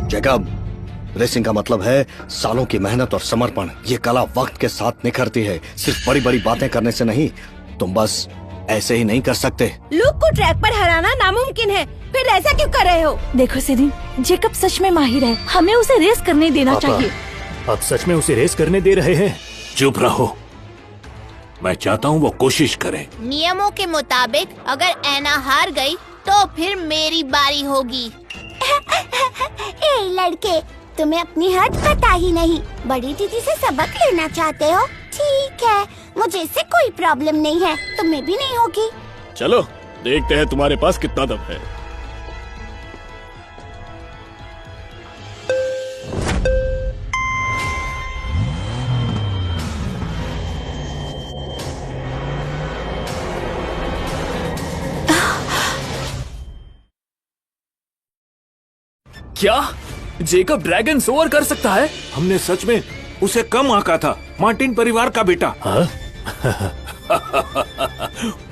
Jacob, racing का मतलब है सालों की मेहनत और समर्पण। ये कला वक्त के साथ निखरती है, सिर्फ बड़ी बड़ी बातें करने से नहीं। तुम बस ऐसे ही नहीं कर सकते। लूक को ट्रैक पर हराना नामुमकिन है, फिर ऐसा क्यों कर रहे हो? देखो सिरिन, जैकब सच में माहिर है, हमें उसे रेस करने देना चाहिए। आप सच में उसे रेस करने दे रहे हैं? चुप रहो, मैं चाहता हूँ वो कोशिश करे। नियमों के मुताबिक अगर ऐना हार गई तो फिर मेरी बारी होगी। ए लड़के, तुम्हें अपनी हद पता ही नहीं। बड़ी दीदी से सबक लेना चाहते हो? ठीक है, मुझे इससे कोई प्रॉब्लम नहीं है, तुम्हें भी नहीं होगी। चलो देखते हैं तुम्हारे पास कितना दम है। क्या जेकब ड्रैगन सोअर कर सकता है? हमने सच में उसे कम आंका था, मार्टिन परिवार का बेटा। हाँ?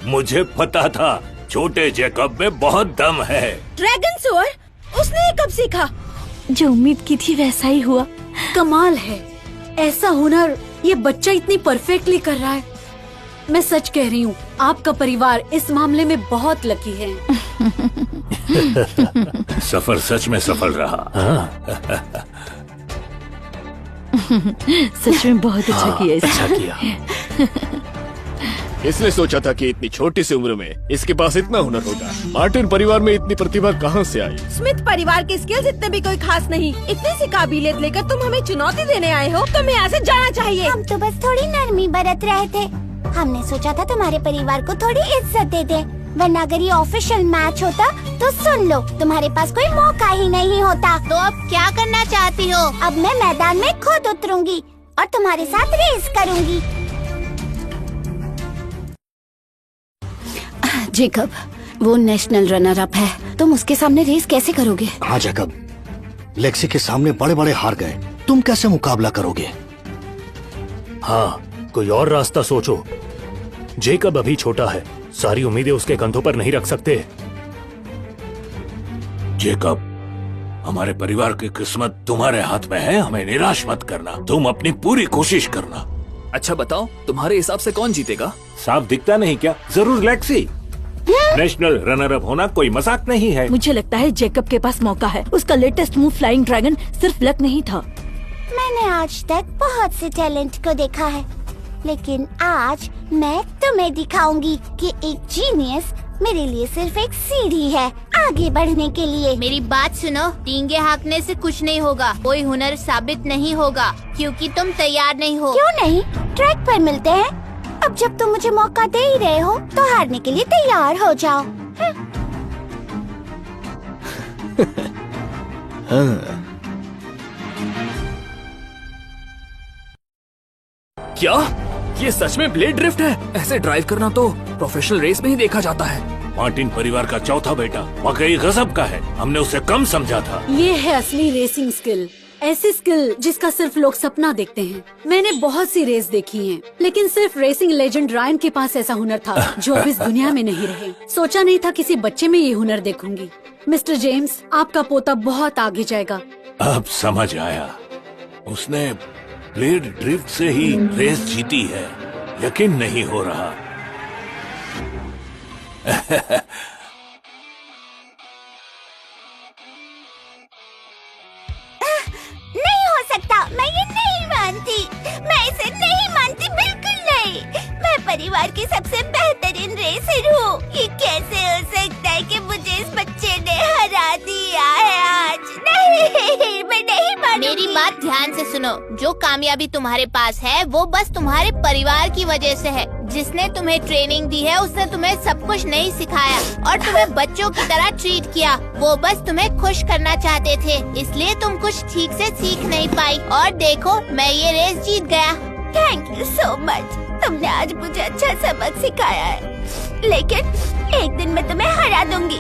मुझे पता था छोटे जेकब में बहुत दम है। Dragon soar? उसने ये कब सीखा? जो उम्मीद की थी वैसा ही हुआ। कमाल है, ऐसा हुनर ये बच्चा इतनी परफेक्टली कर रहा है। मैं सच कह रही हूँ, आपका परिवार इस मामले में बहुत लकी है। सफर सच में सफल रहा। सच में बहुत अच्छा किया इसने। अच्छा किया। इसने सोचा था कि इतनी छोटी सी उम्र में इसके पास इतना हुनर होगा। मार्टिन परिवार में इतनी प्रतिभा कहाँ से आई? स्मिथ परिवार के स्किल्स इतने भी कोई खास नहीं। इतनी सी काबिलियत लेकर तुम हमें चुनौती देने आए हो? तुम्हें यहाँ से जाना चाहिए। हम तो बस थोड़ी नरमी बरत रहे थे। हमने सोचा था तुम्हारे परिवार को थोड़ी इज्जत दे दे, वरना अगर ये ऑफिशियल मैच होता तो सुन लो, तुम्हारे पास कोई मौका ही नहीं होता। तो अब क्या करना चाहती हो? अब मैं मैदान में खुद उतरूंगी और तुम्हारे साथ रेस करूंगी। जेकब, वो नेशनल रनर अप है, तुम उसके सामने रेस कैसे करोगे? हाँ जैकब, लेक्सी के सामने बड़े बड़े हार गए, तुम कैसे मुकाबला करोगे? हाँ, कोई और रास्ता सोचो। जेकब अभी छोटा है, सारी उम्मीदें उसके कंधों पर नहीं रख सकते। जेकब, हमारे परिवार की किस्मत तुम्हारे हाथ में है, हमें निराश मत करना। तुम अपनी पूरी कोशिश करना। अच्छा बताओ, तुम्हारे हिसाब से कौन जीतेगा? साफ दिखता नहीं क्या? जरूर लेक्सी। नेशनल रनर अप होना कोई मजाक नहीं है। मुझे लगता है जेकब के पास मौका है। उसका लेटेस्ट मूव फ्लाइंग ड्रैगन सिर्फ लक नहीं था। मैंने आज तक बहुत से टैलेंट को देखा है, लेकिन आज मैं तुम्हें दिखाऊंगी कि एक जीनियस मेरे लिए सिर्फ एक सीढ़ी है आगे बढ़ने के लिए। मेरी बात सुनो, टींगे हाँकने से कुछ नहीं होगा, कोई हुनर साबित नहीं होगा, क्योंकि तुम तैयार नहीं हो। क्यों नहीं? ट्रैक पर मिलते हैं। अब जब तुम मुझे मौका दे ही रहे हो तो हारने के लिए तैयार हो जाओ। क्या ये सच में ब्लेड ड्रिफ्ट है? ऐसे ड्राइव करना तो प्रोफेशनल रेस में ही देखा जाता है। मार्टिन परिवार का चौथा बेटा वाकई गजब का है, हमने उसे कम समझा था। ये है असली रेसिंग स्किल, ऐसी स्किल जिसका सिर्फ लोग सपना देखते हैं। मैंने बहुत सी रेस देखी हैं, लेकिन सिर्फ रेसिंग लेजेंड रायन के पास ऐसा हुनर था जो अब इस दुनिया में नहीं रहे। सोचा नहीं था किसी बच्चे में ये हुनर देखूंगी। मिस्टर जेम्स, आपका पोता बहुत आगे जाएगा। अब समझ आया, उसने ब्लेड ड्रिफ्ट से ही रेस जीती है। यकीन नहीं हो रहा। नहीं हो सकता, मैं ये नहीं मानती, मैं इसे नहीं मानती, बिल्कुल नहीं। मैं परिवार की सबसे बेहतरीन रेसर हूँ। ये कैसे हो सकता है कि मुझे इस बच्चे ने हरा दिया है आज? नहीं, मैं नहीं मानूंगी। मेरी बात ध्यान से सुनो, जो कामयाबी तुम्हारे पास है वो बस तुम्हारे परिवार की वजह से है। जिसने तुम्हें ट्रेनिंग दी है उसने तुम्हें सब कुछ नहीं सिखाया और तुम्हें बच्चों की तरह ट्रीट किया। वो बस तुम्हें खुश करना चाहते थे, इसलिए तुम कुछ ठीक से सीख नहीं पाई। और देखो, मैं ये रेस जीत गया। थैंक यू सो मच, तुमने आज मुझे अच्छा सबक सिखाया है, लेकिन एक दिन मैं तुम्हें हरा दूंगी।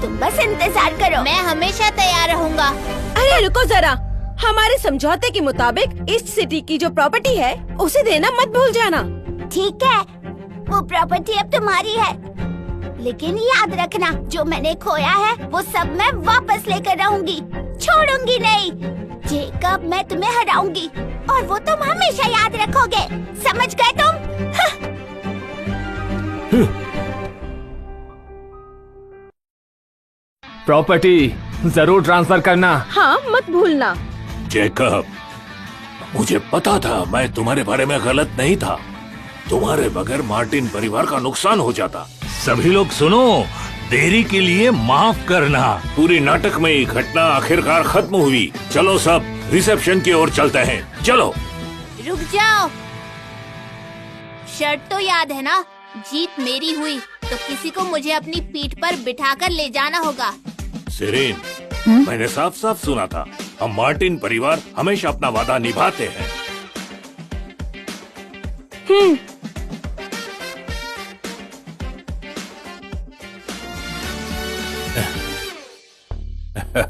तुम बस इंतजार करो। मैं हमेशा तैयार रहूंगा। अरे रुको जरा, हमारे समझौते के मुताबिक ईस्ट सिटी की जो प्रॉपर्टी है उसे देना मत भूल जाना। ठीक है, वो प्रॉपर्टी अब तुम्हारी है, लेकिन याद रखना, जो मैंने खोया है वो सब मैं वापस लेकर आऊंगी, छोड़ूंगी नहीं। जेकब, मैं तुम्हें हराऊंगी और वो तुम हमेशा याद रखोगे, समझ गए तुम? प्रॉपर्टी जरूर ट्रांसफर करना। हाँ, मत भूलना। जेकब, मुझे पता था मैं तुम्हारे बारे में गलत नहीं था। तुम्हारे बगैर मार्टिन परिवार का नुकसान हो जाता। सभी लोग सुनो, देरी के लिए माफ करना। पूरी नाटक में ये घटना आखिरकार खत्म हुई। चलो सब रिसेप्शन की ओर चलते हैं, चलो। रुक जाओ, शर्त तो याद है ना? जीत मेरी हुई तो किसी को मुझे अपनी पीठ पर बिठाकर ले जाना होगा। सिरीन, मैंने साफ साफ सुना था, हम मार्टिन परिवार हमेशा अपना वादा निभाते हैं।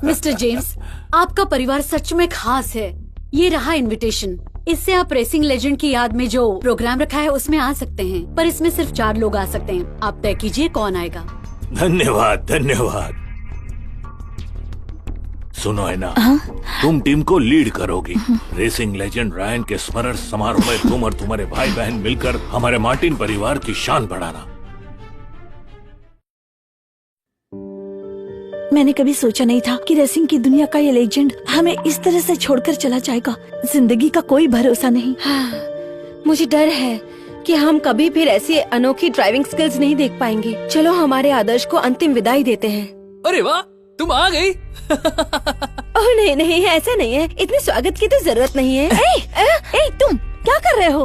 मिस्टर जेम्स, आपका परिवार सच में खास है। ये रहा इनविटेशन। इससे आप रेसिंग लेजेंड की याद में जो प्रोग्राम रखा है उसमें आ सकते हैं, पर इसमें सिर्फ 4 लोग आ सकते हैं। आप तय कीजिए कौन आएगा। धन्यवाद, धन्यवाद। सुनो है ना, तुम टीम को लीड करोगी। रेसिंग लेजेंड रायन के स्मरण समारोह में तुम और तुम्हारे भाई बहन मिलकर हमारे मार्टिन परिवार की शान बढ़ाना। मैंने कभी सोचा नहीं था कि रेसिंग की दुनिया का ये लेजेंड हमें इस तरह से छोड़कर चला जाएगा। जिंदगी का कोई भरोसा नहीं। मुझे डर है कि हम कभी फिर ऐसी अनोखी ड्राइविंग स्किल्स नहीं देख पाएंगे। चलो हमारे आदर्श को अंतिम विदाई देते हैं। अरे वाह, तुम आ गई। ओह नहीं नहीं, ऐसा नहीं है, इतने स्वागत की तो जरूरत नहीं है। ए, तुम क्या कर रहे हो?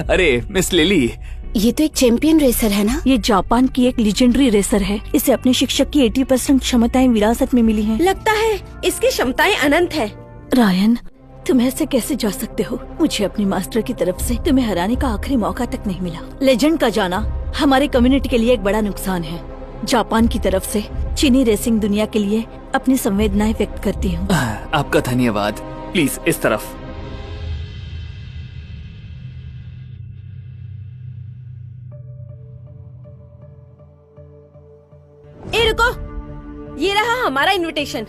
अरे मिस लिली, ये तो एक चैंपियन रेसर है ना? ये जापान की एक लीजेंडरी रेसर है। इसे अपने शिक्षक की 80% क्षमताएं विरासत में मिली हैं। लगता है इसकी क्षमताएं अनंत है। रायन, तुम ऐसे कैसे जा सकते हो? मुझे अपनी मास्टर की तरफ से तुम्हें हराने का आखिरी मौका तक नहीं मिला। लेजेंड का जाना हमारे कम्युनिटी के लिए एक बड़ा नुकसान है। जापान की तरफ से चीनी रेसिंग दुनिया के लिए अपनी संवेदनाएं व्यक्त करती हूँ। आपका धन्यवाद। प्लीज इस तरफ। ए रुको, ये रहा हमारा इनविटेशन।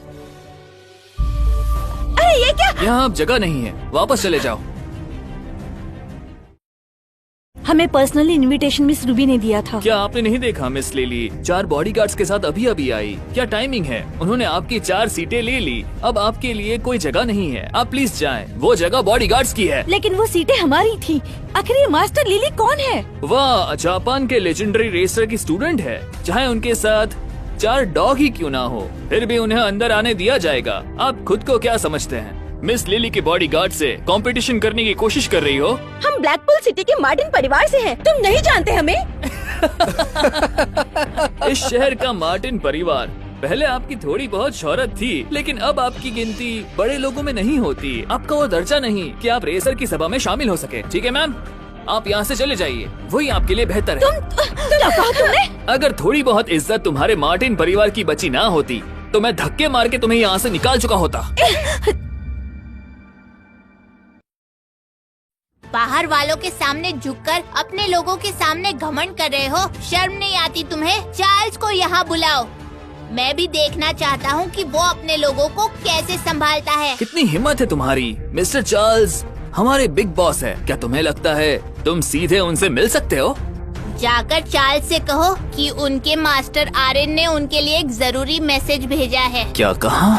अरे ये क्या? यहाँ अब जगह नहीं है, वापस चले जाओ। हमें पर्सनली इनविटेशन मिस रूबी ने दिया था। क्या आपने नहीं देखा मिस लिली 4 बॉडीगार्ड्स के साथ अभी अभी आई? क्या टाइमिंग है? उन्होंने आपकी 4 सीटें ले ली। अब आपके लिए कोई जगह नहीं है, आप प्लीज जाएं। वो जगह बॉडीगार्ड्स की है। लेकिन वो सीटें हमारी थी। आखिर ये मास्टर लिली कौन है? वह जापान के लेजेंडरी रेसर की स्टूडेंट है। चाहे उनके साथ 4 डॉग ही क्यों ना हो, फिर भी उन्हें अंदर आने दिया जाएगा। आप खुद को क्या समझते हैं? मिस लिली के बॉडीगार्ड से कंपटीशन करने की कोशिश कर रही हो? हम ब्लैकपूल सिटी के मार्टिन परिवार से हैं। तुम नहीं जानते हमें? इस शहर का मार्टिन परिवार, पहले आपकी थोड़ी बहुत शोहरत थी, लेकिन अब आपकी गिनती बड़े लोगों में नहीं होती। आपका वो दर्जा नहीं कि आप रेसर की सभा में शामिल हो सके। ठीक है मैम, आप यहाँ से चले जाइए, वही आपके लिए बेहतर है। क्या कहा तुमने? अगर थोड़ी बहुत इज्जत तुम्हारे मार्टिन परिवार की बची ना होती तो मैं धक्के मार के तुम्हें यहाँ से निकाल चुका होता। बाहर वालों के सामने झुककर अपने लोगों के सामने घमंड कर रहे हो? शर्म नहीं आती तुम्हें? चार्ल्स को यहाँ बुलाओ। मैं भी देखना चाहता हूँ कि वो अपने लोगों को कैसे संभालता है। कितनी हिम्मत है तुम्हारी? मिस्टर चार्ल्स हमारे बिग बॉस है। क्या तुम्हें लगता है तुम सीधे उनसे मिल सकते हो? जाकर चार्ल्स से कहो कि उनके मास्टर आर्यन ने उनके लिए एक जरूरी मैसेज भेजा है। क्या कहा?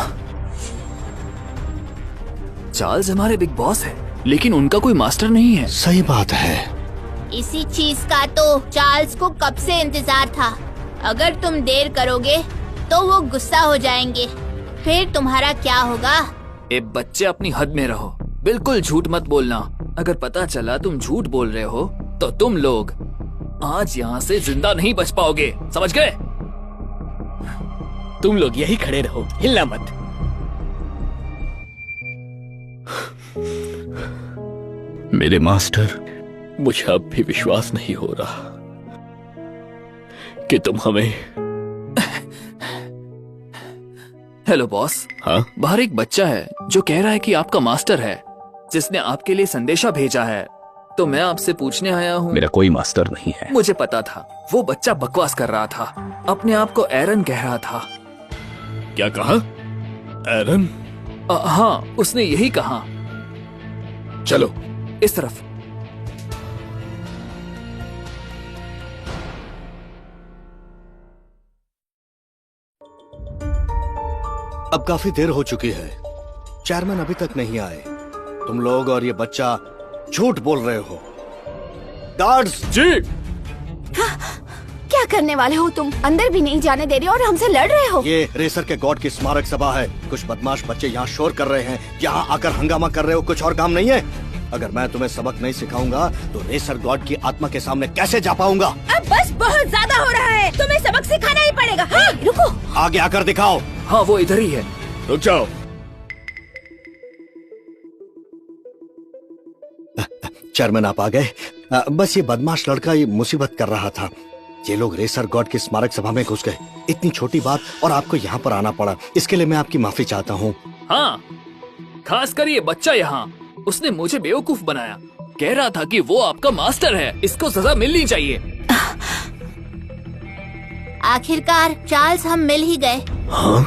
चार्ल्स हमारे बिग बॉस है, लेकिन उनका कोई मास्टर नहीं है। सही बात है। इसी चीज का तो चार्ल्स को कब से इंतजार था। अगर तुम देर करोगे तो वो गुस्सा हो जाएंगे, फिर तुम्हारा क्या होगा? ए बच्चे, अपनी हद में रहो। बिल्कुल झूठ मत बोलना। अगर पता चला तुम झूठ बोल रहे हो तो तुम लोग आज यहाँ से जिंदा नहीं बच पाओगे, समझ गए? तुम लोग यही खड़े रहो, हिलना मत। मेरे मास्टर, मुझे अब भी विश्वास नहीं हो रहा कि तुम हमें। Hello boss. हाँ? बाहर एक बच्चा है जो कह रहा है कि आपका मास्टर है, जिसने आपके लिए संदेशा भेजा है। तो मैं आपसे पूछने आया हूँ। मेरा कोई मास्टर नहीं है। मुझे पता था वो बच्चा बकवास कर रहा था, अपने आप को एरन कह रहा था। क्या कहा? एरन? हाँ, उसने यही कहा। चलो इस तरफ। अब काफी देर हो चुकी है, चेयरमैन अभी तक नहीं आए। तुम लोग और ये बच्चा झूठ बोल रहे हो। गार्ड्स जी। क्या करने वाले हो तुम? अंदर भी नहीं जाने दे रहे और हमसे लड़ रहे हो। ये रेसर के गॉड की स्मारक सभा है। कुछ बदमाश बच्चे यहाँ शोर कर रहे हैं, यहाँ आकर हंगामा कर रहे हो। कुछ और काम नहीं है? अगर मैं तुम्हें सबक नहीं सिखाऊंगा तो रेसर गॉड की आत्मा के सामने कैसे जा पाऊंगा? अब बस बहुत ज्यादा हो रहा है, तुम्हें सबक सिखाना ही पड़ेगा। हाँ? रुको, आगे आकर दिखाओ। हाँ, वो इधर ही है। रुक जाओ। चेयरमैन आप आ गए। बस ये बदमाश लड़का ये मुसीबत कर रहा था। ये लोग रेसर गॉड की स्मारक सभा में घुस गए। इतनी छोटी बात और आपको यहाँ पर आना पड़ा, इसके लिए मैं आपकी माफी चाहता हूँ। हाँ, खासकर ये बच्चा यहाँ, उसने मुझे बेवकूफ बनाया। कह रहा था कि वो आपका मास्टर है, इसको सजा मिलनी चाहिए। आखिरकार चार्ल्स हम मिल ही गए। हाँ?